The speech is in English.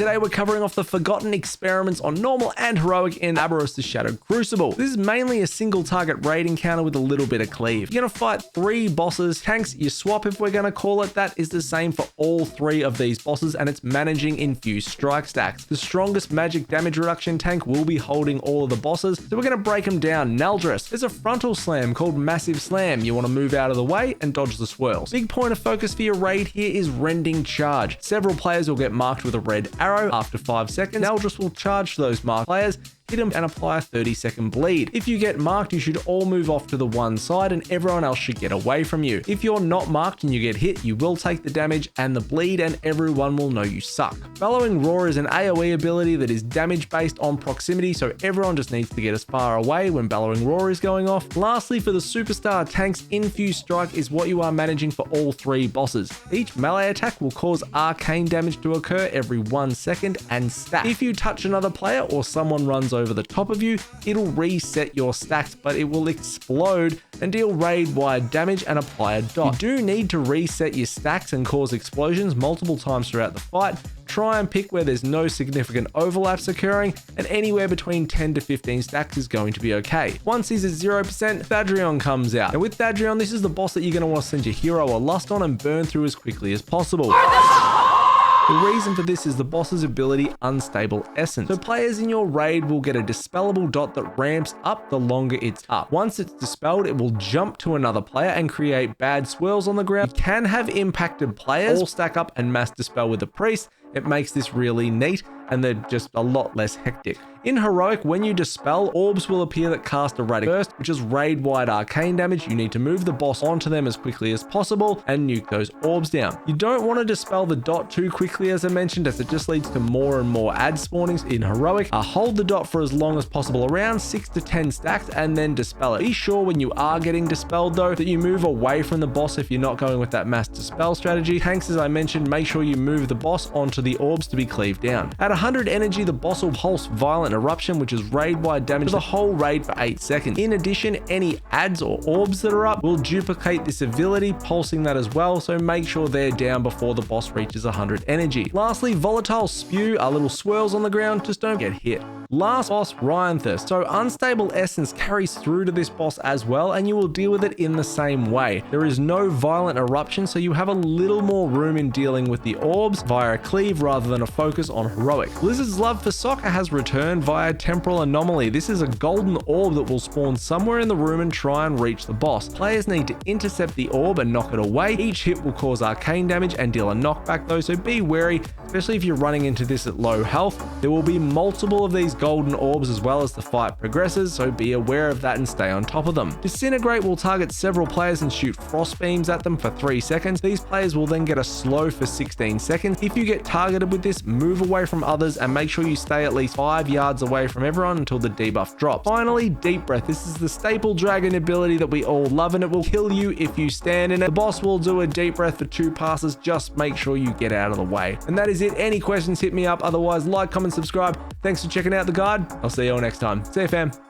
Today we're covering off the forgotten experiments on normal and heroic in Aberrus the Shadowed Crucible. This is mainly a single target raid encounter with a little bit of cleave. You're going to fight 3 bosses. Tanks you swap, if we're going to call it that, is the same for all 3 of these bosses, and it's managing infused strike stacks. The strongest magic damage reduction tank will be holding all of the bosses, so we're going to break them down. Naldris. There's a frontal slam called Massive Slam. You want to move out of the way and dodge the swirls. Big point of focus for your raid here is Rending Charge. Several players will get marked with a red arrow. After 5 seconds, Naldris will charge those marked players, hit them and apply a 30-second bleed. If you get marked, you should all move off to the one side and everyone else should get away from you. If you're not marked and you get hit, you will take the damage and the bleed and everyone will know you suck. Bellowing Roar is an AoE ability that is damage based on proximity, so everyone just needs to get as far away when Bellowing Roar is going off. Lastly, for the superstar tanks, Infused Strike is what you are managing for all 3 bosses. Each melee attack will cause arcane damage to occur every 1 second and stack. If you touch another player or someone runs over the top of you, it'll reset your stacks, but it will explode and deal raid-wide damage and apply a dot. You do need to reset your stacks and cause explosions multiple times throughout the fight. Try and pick where there's no significant overlaps occurring, and anywhere between 10 to 15 stacks is going to be okay. Once he's at 0%, Thadrion comes out. Now with Thadrion, this is the boss that you're going to want to send your hero or lust on and burn through as quickly as possible. The reason for this is the boss's ability Unstable Essence. So players in your raid will get a dispellable dot that ramps up the longer it's up. Once it's dispelled, it will jump to another player and create bad swirls on the ground. You can have impacted players all stack up and mass dispel with the priest. It makes this really neat and they're just a lot less hectic. In Heroic, when you dispel, orbs will appear that cast Erratic Burst, which is raid-wide arcane damage. You need to move the boss onto them as quickly as possible and nuke those orbs down. You don't want to dispel the dot too quickly, as I mentioned, as it just leads to more and more ad spawnings in Heroic. Hold the dot for as long as possible, around 6 to 10 stacks, and then dispel it. Be sure when you are getting dispelled though, that you move away from the boss if you're not going with that mass dispel strategy. Tanks, as I mentioned, make sure you move the boss onto the orbs to be cleaved down. At 100 energy, the boss will pulse Violent Eruption, which is raid-wide damage to the whole raid for 8 seconds. In addition, any ads or orbs that are up will duplicate this ability, pulsing that as well, so make sure they're down before the boss reaches 100 energy. Lastly, Volatile Spew are little swirls on the ground, just don't get hit. Last boss, Ryan Thirst. So Unstable Essence carries through to this boss as well, and you will deal with it in the same way. There is no Violent Eruption, so you have a little more room in dealing with the orbs via a cleave rather than a focus on Heroic. Blizzard's love for soccer has returned via Temporal Anomaly. This is a golden orb that will spawn somewhere in the room and try and reach the boss. Players need to intercept the orb and knock it away. Each hit will cause arcane damage and deal a knockback though, so be wary, especially if you're running into this at low health. There will be multiple of these golden orbs as well as the fight progresses, so be aware of that and stay on top of them. Disintegrate will target several players and shoot frost beams at them for 3 seconds. These players will then get a slow for 16 seconds. If you get targeted with this, move away from others and make sure you stay at least 5 yards away from everyone until the debuff drops. Finally, Deep Breath. This is the staple dragon ability that we all love, and it will kill you if you stand in it. The boss will do a Deep Breath for 2 passes. Just make sure you get out of the way. And that is it. Any questions, hit me up. Otherwise, like, comment, subscribe. Thanks for checking out the guide. I'll see you all next time. See you, fam.